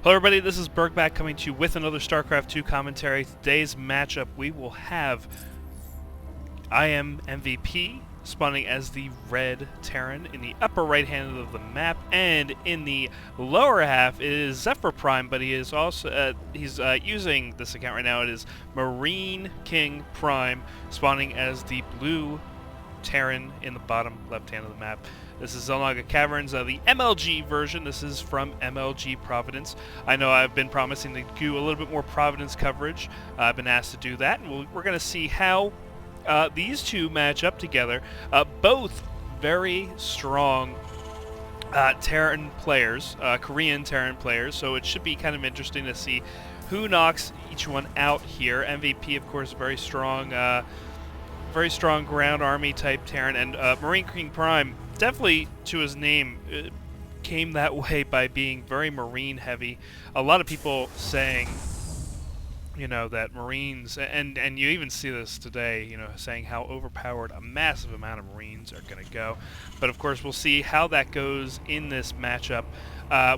Hello everybody, this is Burgback coming to you with another Starcraft 2 commentary. Today's matchup we will have I am MVP spawning as the red Terran in the upper right hand of the map, and in the lower half is Zephyr Prime, but he is also using this account right now. It is MarineKingPrime spawning as the blue Terran in the bottom left hand of the map. This is Xel'Naga Caverns, the MLG version. This is from MLG Providence. I know I've been promising to do a little bit more Providence coverage. I've been asked to do that, and we're going to see how these two match up together. Both very strong Terran players, Korean Terran players, so it should be kind of interesting to see who knocks each one out here. MVP, of course, very strong ground army type Terran, and MarineKingPrime, definitely to his name, came that way by being very marine heavy. A lot of people saying, you know, that Marines, and you even see this today, you know, saying how overpowered a massive amount of Marines are going to go. But of course, we'll see how that goes in this matchup.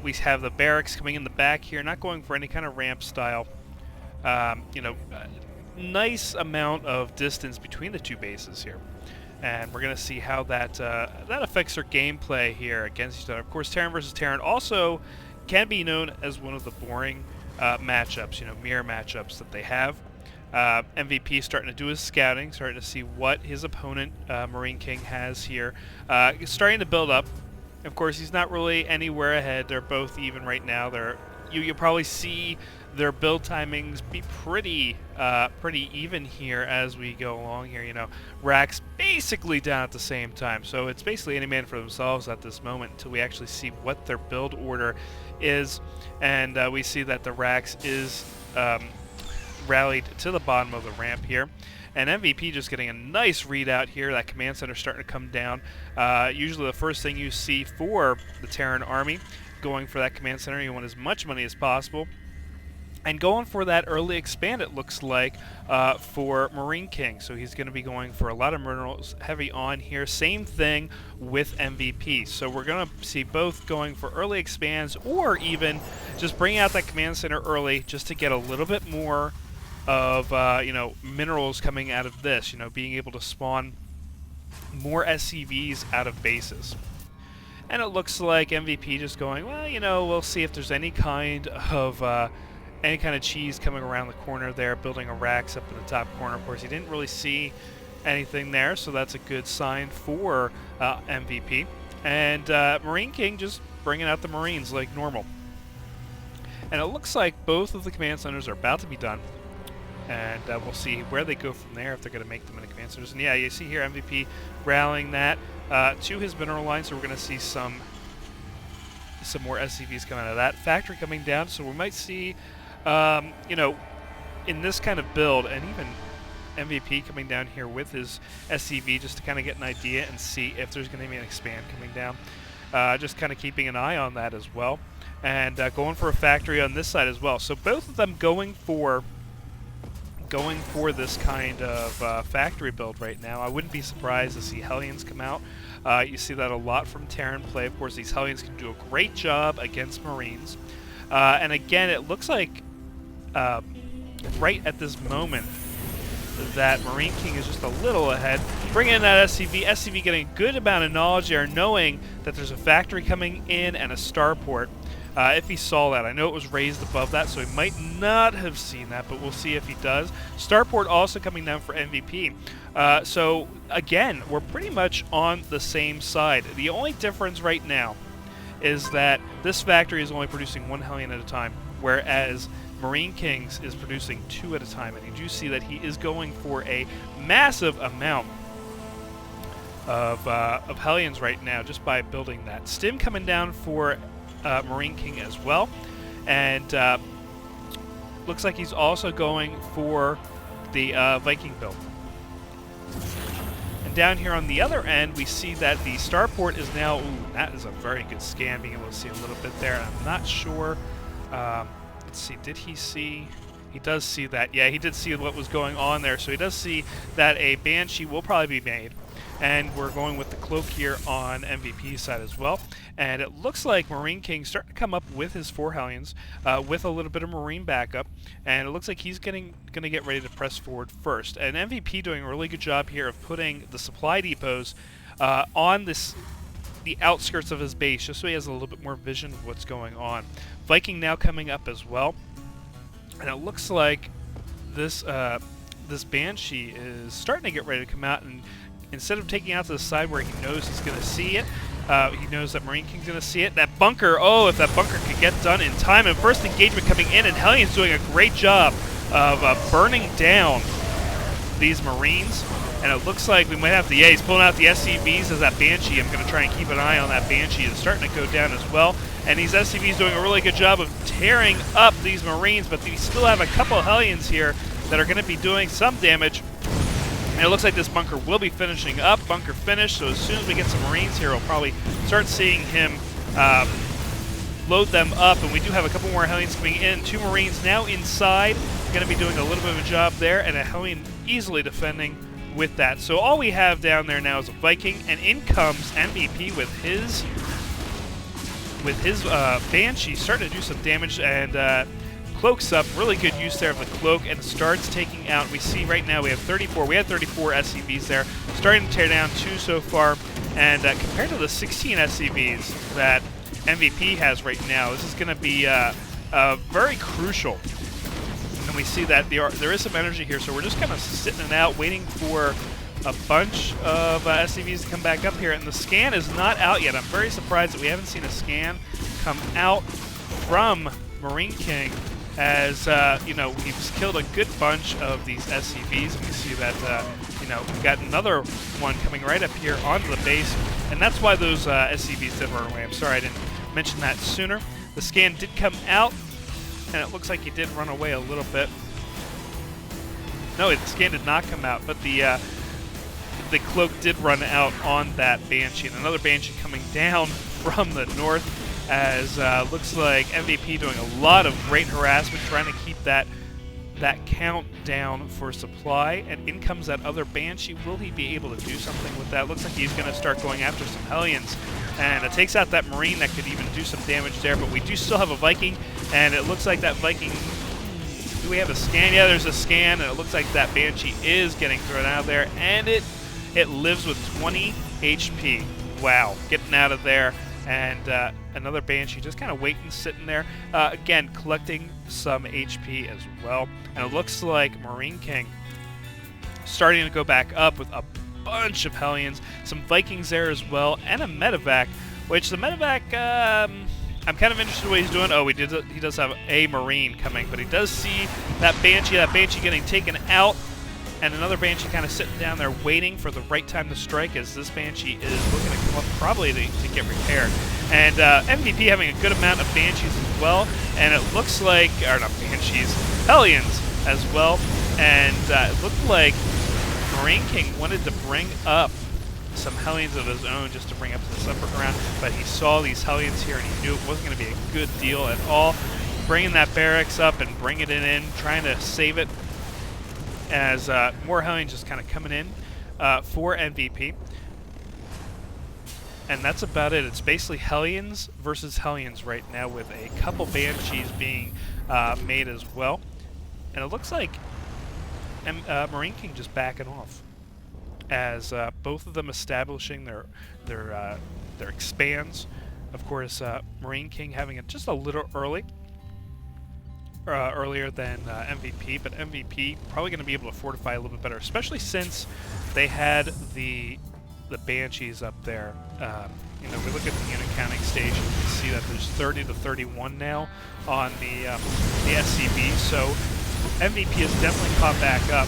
We have the barracks coming in the back here, not going for any kind of ramp style. Nice amount of distance between the two bases here, and we're going to see how that affects their gameplay here against each other. Of course, Terran versus Terran also can be known as one of the boring matchups, you know, mirror matchups that they have. MVP starting to do his scouting, starting to see what his opponent, Marine King, has here. Starting to build up. Of course, he's not really anywhere ahead. They're both even right now. You'll probably see their build timings be pretty even here as we go along here. You know, racks basically down at the same time, so it's basically any man for themselves at this moment until we actually see what their build order is, and we see that the racks is rallied to the bottom of the ramp here. And MVP just getting a nice readout here. That command center starting to come down. Usually the first thing you see for the Terran army, going for that command center, you want as much money as possible. And going for that early expand, it looks like, for Marine King. So he's going to be going for a lot of minerals heavy on here. Same thing with MVP. So we're going to see both going for early expands, or even just bring out that command center early just to get a little bit more of minerals coming out of this. You know, being able to spawn more SCVs out of bases. And it looks like MVP just going, well, you know, we'll see if there's any kind of cheese coming around the corner there, building a racks up in the top corner. Of course, he didn't really see anything there, so that's a good sign for MVP. And Marine King just bringing out the Marines like normal. And it looks like both of the command centers are about to be done. And we'll see where they go from there, if they're going to make them into command centers. And yeah, you see here MVP rallying that to his mineral line, so we're going to see some more SCVs coming out of that. Factory coming down, so we might see, in this kind of build, and even MVP coming down here with his SCV just to kind of get an idea and see if there's going to be an expand coming down. Just kind of keeping an eye on that as well. And going for a factory on this side as well. So both of them going for this kind of factory build right now. I wouldn't be surprised to see Hellions come out. You see that a lot from Terran play. Of course, these Hellions can do a great job against Marines. And again, it looks like right at this moment that Marine King is just a little ahead. Bringing in that SCV. SCV getting a good amount of knowledge there, knowing that there's a factory coming in and a starport. If he saw that. I know it was raised above that, so he might not have seen that, but we'll see if he does. Starport also coming down for MVP. So, again, we're pretty much on the same side. The only difference right now is that this factory is only producing one Hellion at a time, whereas Marine King's is producing 2 at a time. And you do see that he is going for a massive amount of Hellions right now just by building that. Stim coming down for Marine King as well, and looks like he's also going for the Viking build. And down here on the other end, we see that the starport is now, that is a very good scan, being able to see a little bit there. I'm not sure, let's see, did he see? He does see that. Yeah, he did see what was going on there, so he does see that a Banshee will probably be made. and we're going with the cloak here on MVP's side as well. And it looks like Marine King starting to come up with his 4 Hellions, with a little bit of Marine backup, and it looks like he's going to get ready to press forward first. And MVP doing a really good job here of putting the supply depots on the outskirts of his base, just so he has a little bit more vision of what's going on. Viking now coming up as well, and it looks like this Banshee is starting to get ready to come out, and instead of taking out to the side where he knows he's going to see it, he knows that Marine King's going to see it. That bunker, oh, if that bunker could get done in time, and first engagement coming in, and Hellion's doing a great job of burning down these Marines. And it looks like we might have to, yeah, he's pulling out the SCVs as that Banshee. I'm going to try and keep an eye on that Banshee. It's starting to go down as well. And these SCVs doing a really good job of tearing up these Marines, but we still have a couple of Hellions here that are going to be doing some damage. And it looks like this bunker will be finishing up. Bunker finished, so as soon as we get some Marines here, we'll probably start seeing him load them up. And we do have a couple more Hellions coming in. 2 Marines now inside. Going to be doing a little bit of a job there, and a Hellion easily defending with that. So all we have down there now is a Viking, and in comes MVP with his Banshee starting to do some damage, and cloaks up. Really good use there of the cloak, and starts taking out. We see right now we have 34. We had 34 SCVs there, starting to tear down 2 so far, and compared to the 16 SCVs that MVP has right now, this is going to be very crucial. And we see that there is some energy here, so we're just kind of sitting it out, waiting for a bunch of SCVs to come back up here. And the scan is not out yet. I'm very surprised that we haven't seen a scan come out from Marine King, as you know, we've killed a good bunch of these SCVs. And we see that you know, we've got another one coming right up here onto the base, and that's why those SCVs did run away. I'm sorry I didn't mention that sooner. The scan did come out, and it looks like he did run away a little bit. No, the scan did not come out, but the cloak did run out on that Banshee. And another Banshee coming down from the north, as looks like MVP doing a lot of great harassment, trying to keep that count down for supply. And in comes that other Banshee. Will he be able to do something with that? Looks like he's going to start going after some Hellions. And it takes out that Marine that could even do some damage there, but we do still have a Viking, and it looks like that Viking... Do we have a scan? Yeah, there's a scan, and it looks like that Banshee is getting thrown out there, and it lives with 20 HP. Wow, getting out of there, and another Banshee just kind of waiting, sitting there. Again, collecting some HP as well, and it looks like Marine King starting to go back up with a bunch of Hellions, some Vikings there as well, and a medevac, which the medevac, I'm kind of interested in what he's doing. Oh, he does have a Marine coming, but he does see that Banshee getting taken out, and another Banshee kind of sitting down there waiting for the right time to strike, as this Banshee is looking to come up probably to get repaired. And MVP having a good amount of Banshees as well, and it looks like, or not Banshees, Hellions as well, and it looked like Marine King wanted to bring up some Hellions of his own just to bring up to this upper ground, but he saw these Hellions here and he knew it wasn't going to be a good deal at all. Bringing that barracks up and bringing it in, trying to save it, as more Hellions just kind of coming in for MVP. And that's about it. It's basically Hellions versus Hellions right now, with a couple Banshees being made as well. And it looks like Marine King just backing off, as both of them establishing their expands. Of course, Marine King having it just a little earlier than MVP, but MVP probably going to be able to fortify a little bit better, especially since they had the Banshees up there. You know, we look at the unit counting station, we see that there's 30 to 31 now on the SCV, so MVP has definitely caught back up.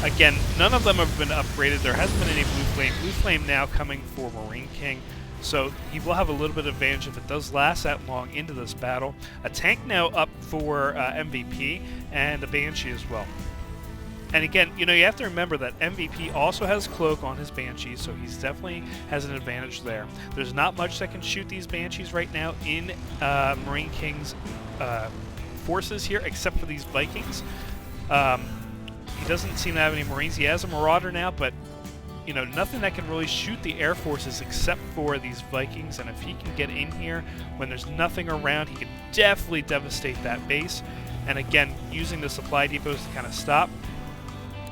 Again, none of them have been upgraded. There hasn't been any Blue Flame. Blue Flame now coming for Marine King, so he will have a little bit of advantage if it does last that long into this battle. A tank now up for MVP, and a Banshee as well. And again, you know, you have to remember that MVP also has Cloak on his Banshees, so he's definitely has an advantage there. There's not much that can shoot these Banshees right now in Marine King's forces here, except for these Vikings. He doesn't seem to have any Marines. He has a Marauder now, but nothing that can really shoot the Air Forces except for these Vikings, and if he can get in here when there's nothing around, he can definitely devastate that base. And again, using the supply depots to kind of stop.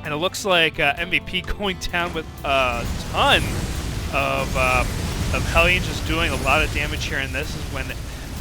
And it looks like MVP going down with a ton of Hellions, just doing a lot of damage here. And this is when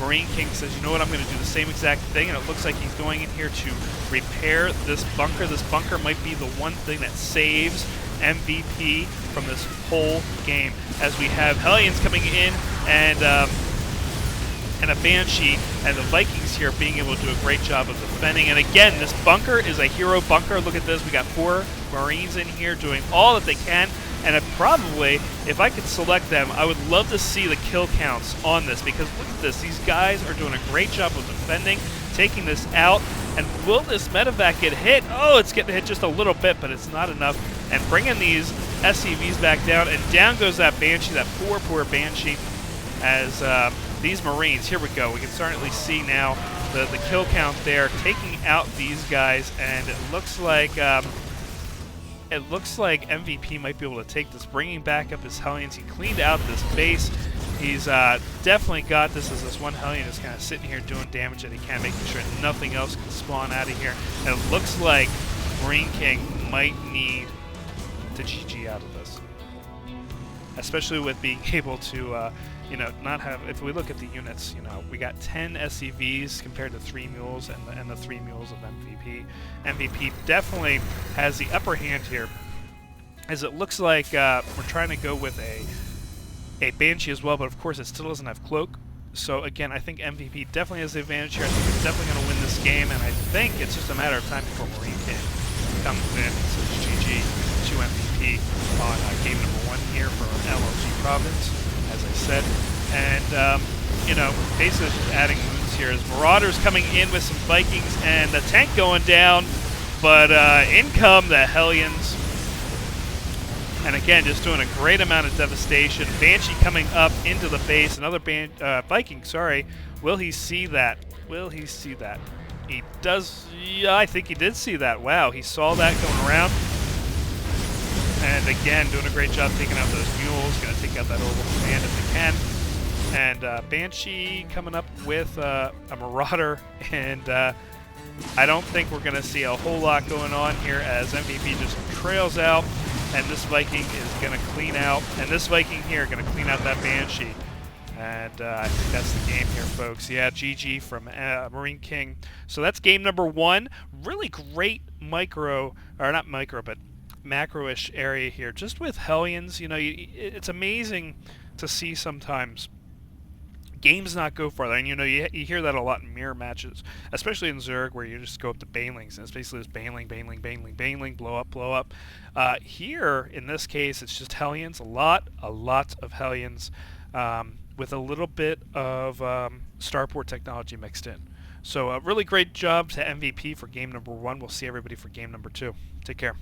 Marine King says, you know what, I'm going to do the same exact thing. And it looks like he's going in here to repair this bunker. This bunker might be the one thing that saves MVP from this whole game, as we have Hellions coming in and a Banshee, and the Vikings here being able to do a great job of defending. And again, this bunker is a hero bunker. Look at this. We got 4 Marines in here doing all that they can. And probably, if I could select them, I would love to see the kill counts on this, because look at this. These guys are doing a great job of defending, taking this out. And will this medevac get hit? Oh, it's getting hit just a little bit, but it's not enough. And bringing these SCVs back down, and down goes that Banshee, that poor Banshee, as these Marines, here we go. We can certainly see now the kill count there, taking out these guys, and it looks like MVP might be able to take this, bringing back up his Hellions. He cleaned out this base. He's definitely got this as this one Hellion is kind of sitting here doing damage that he can, making sure nothing else can spawn out of here. And it looks like Marine King might need to GG out of this, especially with being able to not have, if we look at the units, we got 10 SCVs compared to 3 mules and the 3 mules of MVP. MVP definitely has the upper hand here, as it looks like we're trying to go with a Banshee as well, but of course it still doesn't have Cloak. So again, I think MVP definitely has the advantage here. I think he's definitely going to win this game, and I think it's just a matter of time before Marine King comes in. So it's GG to MVP on game number 1 here for MLG Providence, as I said. And, basically just adding moons here as Marauders coming in with some Vikings and the tank going down, but in come the Hellions. And again, just doing a great amount of devastation. Banshee coming up into the base. Another Viking, sorry. Will he see that? Will he see that? He does. Yeah, I think he did see that. Wow, he saw that going around. And again, doing a great job taking out those mules. Going to take out that orbital command if they can. And Banshee coming up with a Marauder. And I don't think we're going to see a whole lot going on here, as MVP just trails out. And this Viking is going to clean out, and this Viking here going to clean out that Banshee. And I think that's the game here, folks. Yeah, GG from Marine King. So that's game number 1. Really great micro, or not micro, but macro-ish area here. Just with Hellions, it's amazing to see sometimes games not go farther. And you hear that a lot in mirror matches, especially in Zerg, where you just go up to banelings, and it's basically just baneling, blow up. Here, in this case, it's just Hellions, a lot of Hellions, with a little bit of starport technology mixed in. So a really great job to MVP for game number 1. We'll see everybody for game number 2. Take care.